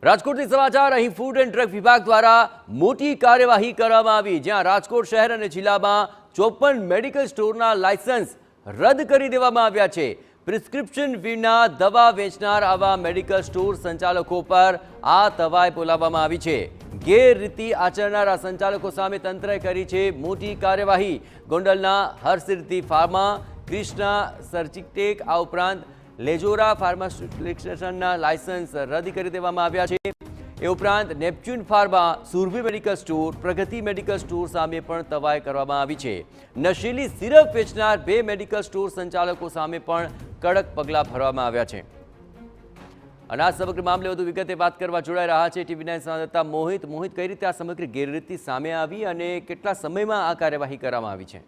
રાજકોટથી સમાચાર। અહીં ફૂડ એન્ડ ડ્રગ વિભાગ દ્વારા મોટી કાર્યવાહી કરવામાં આવી, જ્યાં રાજકોટ શહેર અને જિલ્લામાં 54 મેડિકલ સ્ટોરના લાયસન્સ રદ કરી દેવામાં આવ્યા છે। પ્રિસ્ક્રિપ્શન વિના દવા વેચનાર આવા મેડિકલ સ્ટોર સંચાલકો પર આ તવાઈ બોલાવવામાં આવી છે। ગેરરીતિ આચરનારા સંચાલકો સામે તંત્રએ કરી છે મોટી કાર્યવાહી। ગોંડલના હર્ષસિદ્ધિ ફાર્મા, ક્રિષ્ના સર્જિટેક, આ ઉપરાંત લેજોરા ફાર્માસ્યુટિક્સના લાયસન્સ રદ કરી દેવામાં આવ્યા છે। એ ઉપરાંત Neptune pharma, Surabhi medical store, Pragati medical store સામે પણ તવાઈ કરવામાં આવી છે। નશીલી સિરપ વેચનાર 2 મેડિકલ સ્ટોર સંચાલકો સામે પણ કડક પગલાં ભરવામાં આવ્યા છે। અને આ સમગ્ર મામલે વધુ વિગતે વાત કરવા જોડાઈ રહ્યા છે TV9 સંવાદદાતા મોહિત। કઈ રીતે આ સમગ્ર ગેરરીતિ સામે આવી અને કેટલા સમયમાં આ કાર્યવાહી કરવામાં આવી છે?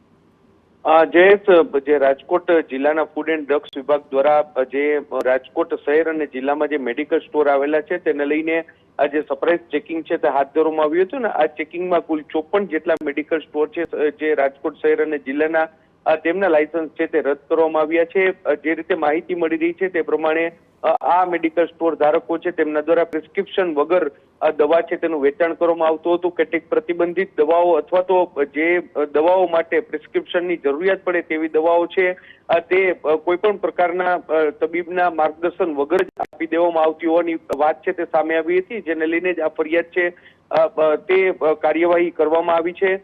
જે રાજકોટ જિલ્લાના ફૂડ એન્ડ ડ્રગ્સ વિભાગ દ્વારા જે રાજકોટ શહેર અને જિલ્લામાં જે મેડિકલ સ્ટોર આવેલા છે તેને લઈને આ જે સરપ્રાઇઝ ચેકિંગ છે તે હાથ ધરવામાં આવ્યું હતું ને આ ચેકિંગમાં કુલ 54 જેટલા મેડિકલ સ્ટોર છે જે રાજકોટ શહેર અને જિલ્લાના તેમના લાયસન્સ છે તે રદ કરવામાં આવ્યા છે। જે રીતે માહિતી મળી રહી છે તે પ્રમાણે આ મેડિકલ સ્ટોર ધારકો છે તેમના દ્વારા પ્રિસ્ક્રિપ્શન વગર દવા છે તેનું વેચાણ કરવામાં આવતું હતું। કેટલીક પ્રતિબંધિત દવાઓ અથવા તો જે દવાઓ માટે પ્રિસ્ક્રિપ્શનની જરૂરિયાત પડે તેવી દવાઓ છે તે કોઈ પણ પ્રકારના તબીબના માર્ગદર્શન વગર જ આપી દેવામાં આવતી હોવાની વાત છે તે સામે આવી હતી, જેને લઈને જ આ ફરિયાદ છે તે કાર્યવાહી કરવામાં આવી છે।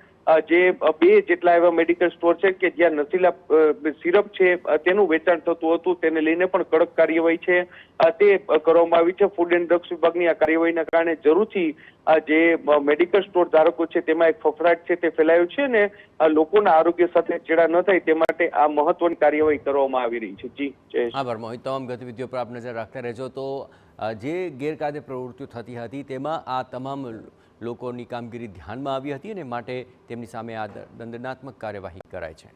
જે 2 જેટલા એવા મેડિકલ સ્ટોર છે કે જ્યાં નશીલા સિરપ છે તેનું વેચાણ થતું હતું, તેને લઈને પણ કડક કાર્યવાહી છે તે કરવામાં આવી છે। ફૂડ એન્ડ ડ્રગ્સ વિભાગની આ કાર્યવાહીના કારણે જરૂરથી જે મેડિકલ સ્ટોર ધારકો છે તેમાં એક ફફડાટ છે તે ફેલાયો છે ને લોકોના આરોગ્ય સાથે ચેડા ન થાય તે માટે આ મહત્વની કાર્યવાહી કરવામાં આવી રહી છે। જી આભાર મોહિત। તમામ ગતિવિધિઓ પર આપ નજર રાખતા રહેજો। તો જે ગેરકાયદે પ્રવૃત્તિઓ થતી હતી તેમાં આ તમામ લોકોની કામગીરી ધ્યાનમાં આવી હતી અને માટે તેમની સામે આ દંડનાત્મક કાર્યવાહી કરાઈ છે।